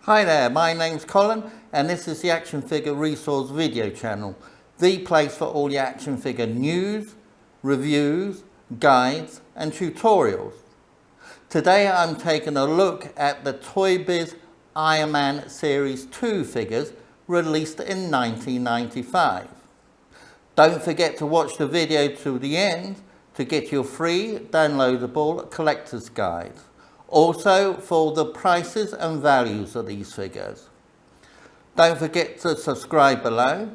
Hi there, my name's Colin and this is the Action Figure Resource video channel, the place for all your action figure news, reviews, guides and tutorials. Today I'm taking a look at the Toy Biz Iron Man Series 2 figures released in 1995. Don't forget to watch the video to the end to get your free downloadable collector's guide. Also for the prices and values of these figures. Don't forget to subscribe below,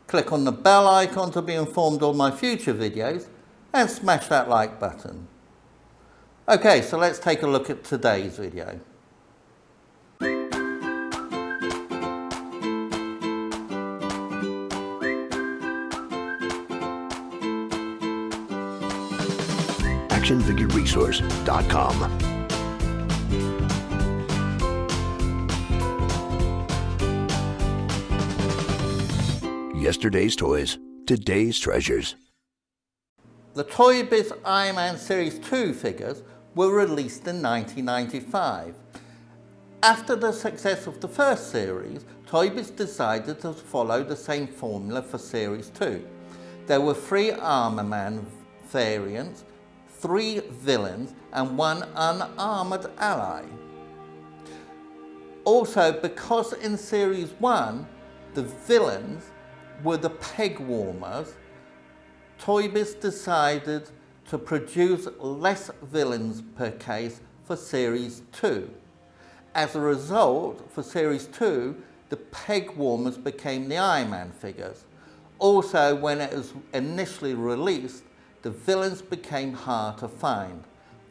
click on the bell icon to be informed of my future videos and smash that like button. Okay, so let's take a look at today's video. actionfigureresource.com. Yesterday's toys, today's treasures. The Toy Biz Iron Man Series 2 figures were released in 1995. After the success of the first series, Toy Biz decided to follow the same formula for Series 2. There were 3 Armour Man variants, 3 villains and 1 unarmored ally. Also, because in Series 1 the villains were the peg warmers, Toy Biz decided to produce less villains per case for Series 2. As a result, for Series 2, the peg warmers became the Iron Man figures. Also, when it was initially released, the villains became hard to find,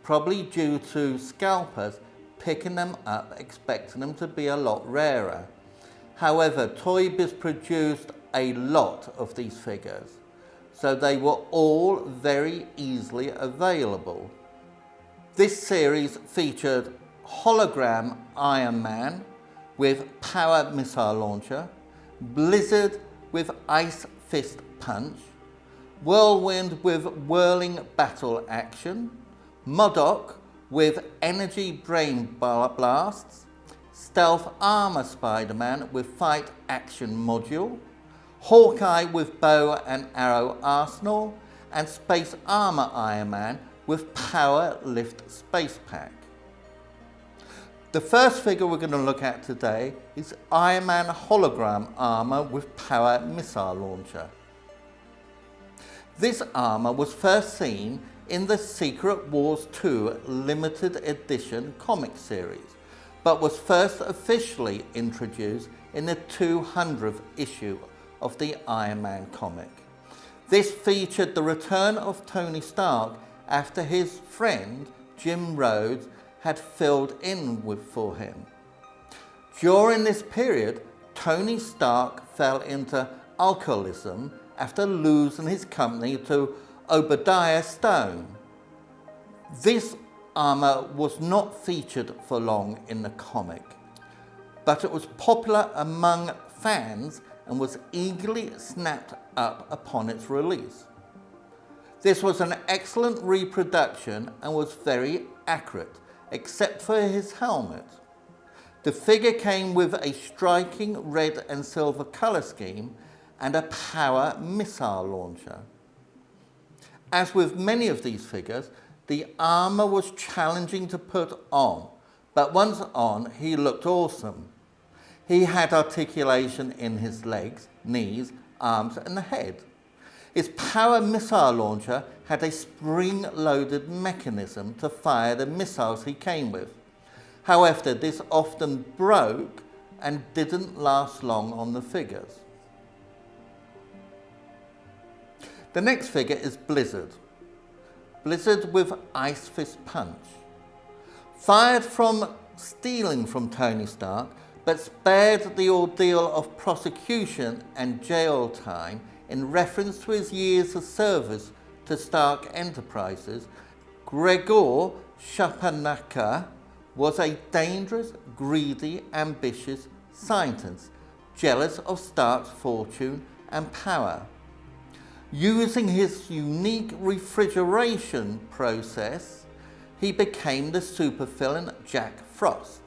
probably due to scalpers picking them up expecting them to be a lot rarer. However, Toy Biz produced a lot of these figures, so they were all very easily available. This series featured Hologram Iron Man with power missile launcher, Blizzard with ice fist punch, Whirlwind with whirling battle action, Modok with energy brain blasts, Stealth Armour Spider-Man with fight action module, Hawkeye with bow and arrow arsenal, and Space Armour Iron Man with power lift space pack. The first figure we're going to look at today is Iron Man Hologram Armour with power missile launcher. This armour was first seen in the Secret Wars 2 limited edition comic series, but was first officially introduced in the 200th issue of the Iron Man comic. This featured the return of Tony Stark after his friend Jim Rhodes had filled in for him. During this period, Tony Stark fell into alcoholism after losing his company to Obadiah Stone. This armour was not featured for long in the comic, but it was popular among fans and was eagerly snapped up upon its release. This was an excellent reproduction and was very accurate, except for his helmet. The figure came with a striking red and silver colour scheme and a power missile launcher. As with many of these figures, the armour was challenging to put on, but once on, he looked awesome. He had articulation in his legs, knees, arms and the head. His power missile launcher had a spring-loaded mechanism to fire the missiles he came with. However, this often broke and didn't last long on the figures. The next figure is Blizzard. Blizzard with ice fist punch. Fired from stealing from Tony Stark, but spared the ordeal of prosecution and jail time in reference to his years of service to Stark Enterprises, Gregor Shapanaka was a dangerous, greedy, ambitious scientist, jealous of Stark's fortune and power. Using his unique refrigeration process, he became the supervillain Jack Frost.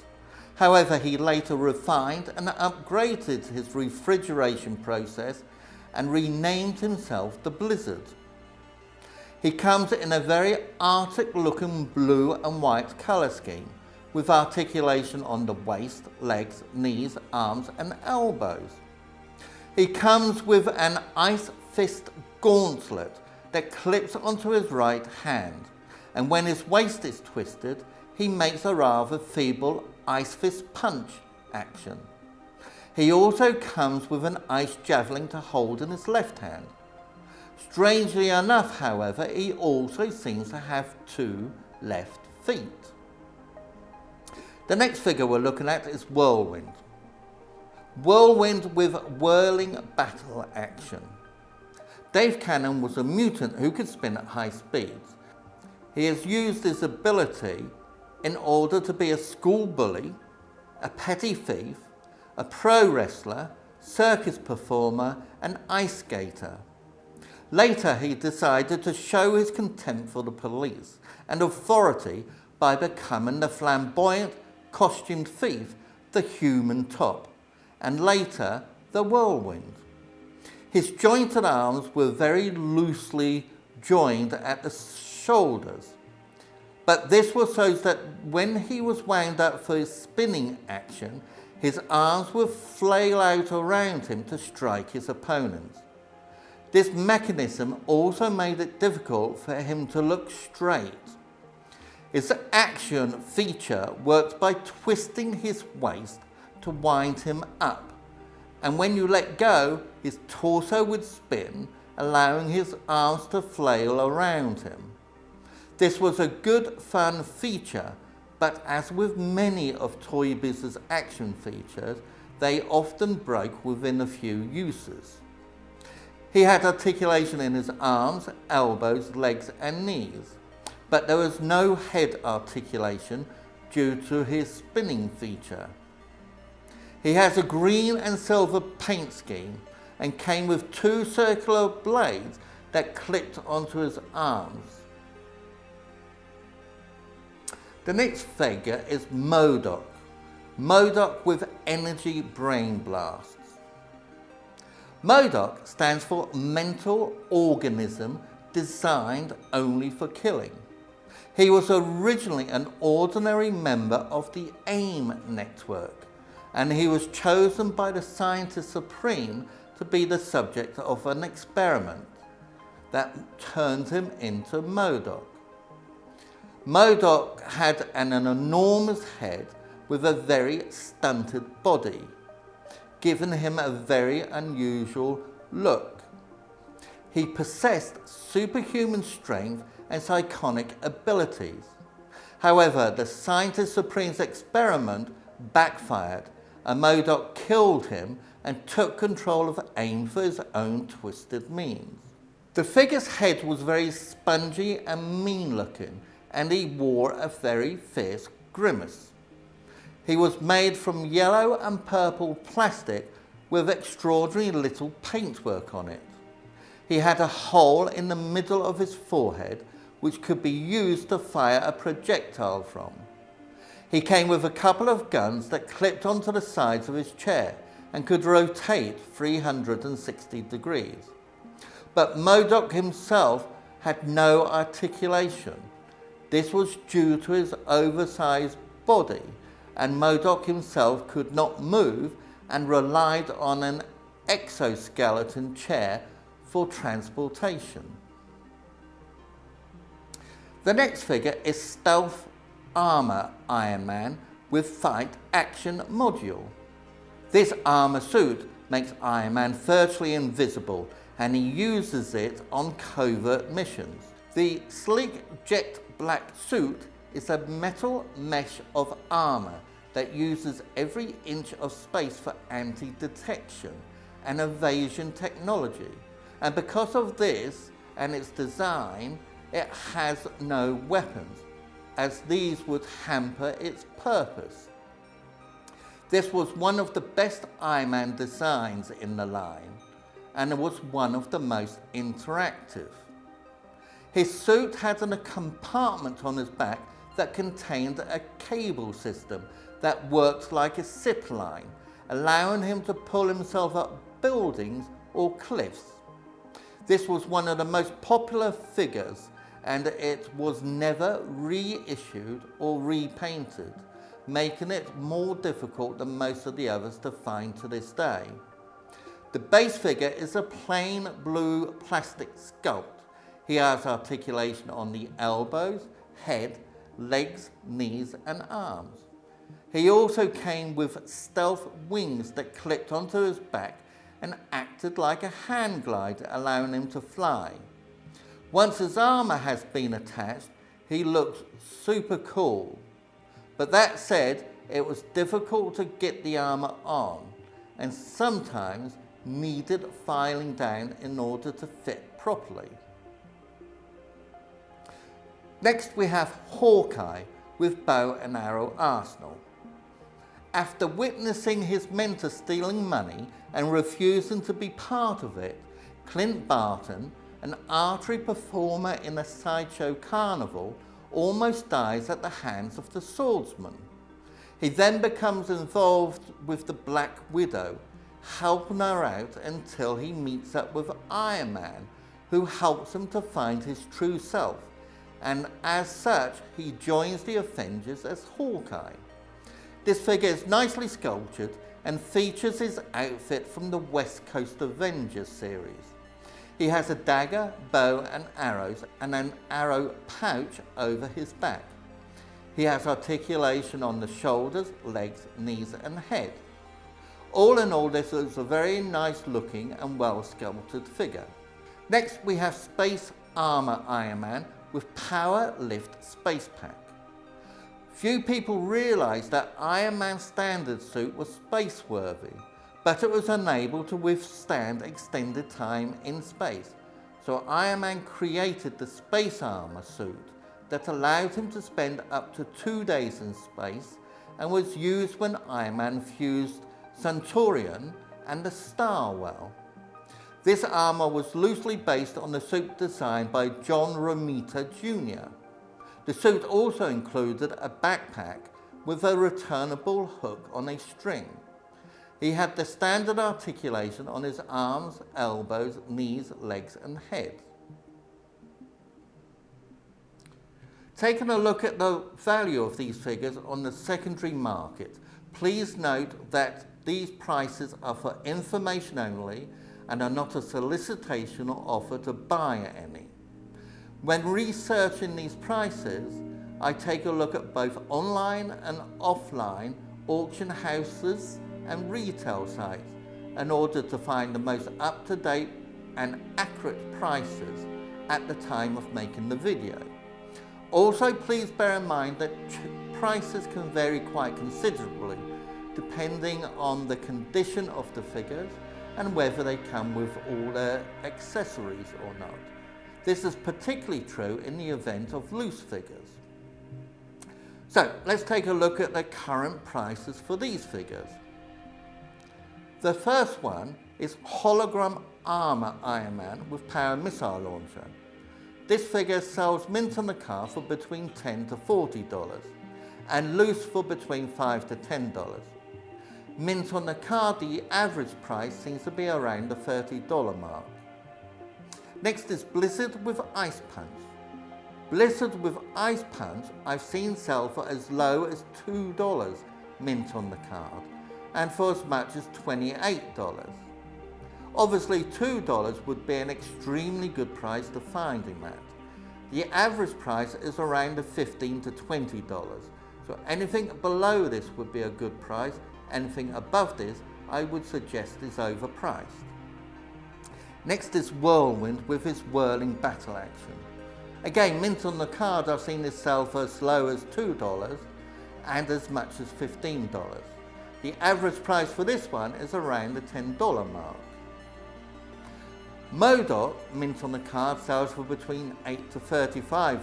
However, he later refined and upgraded his refrigeration process and renamed himself the Blizzard. He comes in a very Arctic looking blue and white colour scheme, with articulation on the waist, legs, knees, arms and elbows. He comes with an ice fist gauntlet that clips onto his right hand, and when his waist is twisted, he makes a rather feeble ice fist punch action. He also comes with an ice javelin to hold in his left hand. Strangely enough, however, he also seems to have 2 left feet. The next figure we're looking at is Whirlwind. Whirlwind with whirling battle action. Dave Cannon was a mutant who could spin at high speeds. He has used his ability in order to be a school bully, a petty thief, a pro wrestler, circus performer and ice skater. Later he decided to show his contempt for the police and authority by becoming the flamboyant costumed thief, the Human Top, and later the Whirlwind. His jointed arms were very loosely joined at the shoulders, but this was so that when he was wound up for his spinning action, his arms would flail out around him to strike his opponents. This mechanism also made it difficult for him to look straight. His action feature worked by twisting his waist to wind him up, and when you let go, his torso would spin, allowing his arms to flail around him. This was a good fun feature, but as with many of Toy Biz's action features, they often broke within a few uses. He had articulation in his arms, elbows, legs and knees, but there was no head articulation due to his spinning feature. He has a green and silver paint scheme and came with 2 circular blades that clipped onto his arms. The next figure is Modok. Modok with energy brain blasts. Modok stands for mental organism designed only for killing. He was originally an ordinary member of the AIM network, and he was chosen by the Scientist Supreme to be the subject of an experiment that turned him into Modok. Modok had an enormous head with a very stunted body, giving him a very unusual look. He possessed superhuman strength and psionic abilities. However, the Scientist Supreme's experiment backfired, and Modok killed him and took control of AIM for his own twisted means. The figure's head was very spongy and mean looking, and he wore a very fierce grimace. He was made from yellow and purple plastic with extraordinary little paintwork on it. He had a hole in the middle of his forehead which could be used to fire a projectile from. He came with a couple of guns that clipped onto the sides of his chair and could rotate 360 degrees. But Modok himself had no articulation. This was due to his oversized body, and Modok himself could not move and relied on an exoskeleton chair for transportation. The next figure is Stealth Armour Iron Man with Fight Action Module. This armour suit makes Iron Man virtually invisible, and he uses it on covert missions. The sleek jet black suit is a metal mesh of armour that uses every inch of space for anti-detection and evasion technology. And because of this and its design, it has no weapons, as these would hamper its purpose. This was one of the best Iron Man designs in the line, and it was one of the most interactive. His suit had a compartment on his back that contained a cable system that worked like a zip line, allowing him to pull himself up buildings or cliffs. This was one of the most popular figures, and it was never reissued or repainted, making it more difficult than most of the others to find to this day. The base figure is a plain blue plastic sculpt. He has articulation on the elbows, head, legs, knees and arms. He also came with stealth wings that clipped onto his back and acted like a hand glider, allowing him to fly. Once his armour has been attached, he looks super cool. But that said, it was difficult to get the armour on, and sometimes needed filing down in order to fit properly. Next we have Hawkeye with bow and arrow arsenal. After witnessing his mentor stealing money and refusing to be part of it, Clint Barton, an archery performer in a sideshow carnival, almost dies at the hands of the swordsman. He then becomes involved with the Black Widow, helping her out until he meets up with Iron Man, who helps him to find his true self, and as such he joins the Avengers as Hawkeye. This figure is nicely sculptured and features his outfit from the West Coast Avengers series. He has a dagger, bow and arrows and an arrow pouch over his back. He has articulation on the shoulders, legs, knees and head. All in all, this is a very nice looking and well sculpted figure. Next we have Space Armour Iron Man with Power Lift Space Pack. Few people realised that Iron Man's standard suit was space-worthy, but it was unable to withstand extended time in space. So Iron Man created the Space Armour suit that allowed him to spend up to 2 days in space and was used when Iron Man fused Centaurian and the Starwell. This armour was loosely based on the suit designed by John Romita Jr. The suit also included a backpack with a returnable hook on a string. He had the standard articulation on his arms, elbows, knees, legs and head. Taking a look at the value of these figures on the secondary market, please note that these prices are for information only and are not a solicitation or offer to buy any. When researching these prices, I take a look at both online and offline auction houses and retail sites in order to find the most up-to-date and accurate prices at the time of making the video. Also, please bear in mind that prices can vary quite considerably depending on the condition of the figures and whether they come with all their accessories or not. This is particularly true in the event of loose figures. So let's take a look at the current prices for these figures. The first one is Hologram Iron Man with Power Missile Launcher. This figure sells mint on the car for between $10 to $40 and loose for between $5 to $10. Mint on the card, the average price seems to be around the $30 mark. Next is Blizzard with Ice Punch. Blizzard with Ice Punch I've seen sell for as low as $2 mint on the card and for as much as $28. Obviously $2 would be an extremely good price to find him at. The average price is around the $15 to $20, so anything below this would be a good price. Anything above this, I would suggest is overpriced. Next is Whirlwind with his Whirling battle action. Again, mint on the card, I've seen this sell for as low as $2 and as much as $15. The average price for this one is around the $10 mark. Modok, mint on the card, sells for between $8 to $35.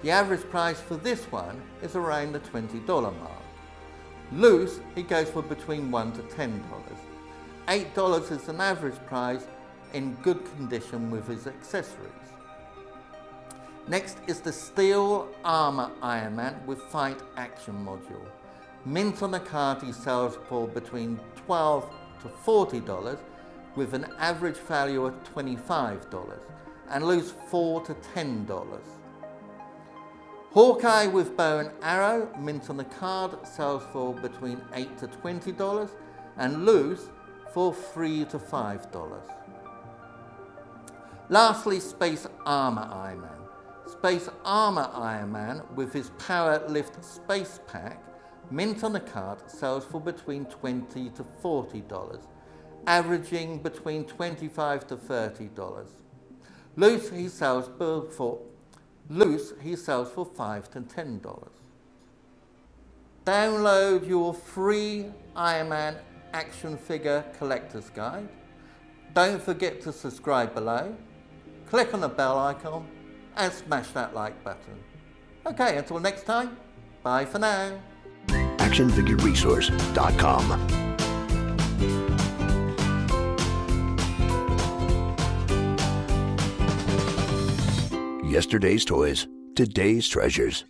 The average price for this one is around the $20 mark. Loose, he goes for between $1 to $10. $8 is an average price in good condition with his accessories. Next is the Steel Armour Iron Man with Fight Action Module. Mint on the card, he sells for between $12 to $40 with an average value of $25 and loose $4 to $10. Hawkeye with bow and arrow, mint on the card, sells for between $8 to $20 and loose for $3 to $5. Lastly, Space Armour Iron Man. Space Armour Iron Man with his Power Lift Space Pack, mint on the card, sells for between $20 to $40, averaging between $25 to $30. Loose he sells for $5 to $10. Download your free Iron Man action figure collector's guide. Don't forget to subscribe below, click on the bell icon and smash that like button. Okay, until next time, bye for now. actionfigureresource.com. Yesterday's toys, today's treasures.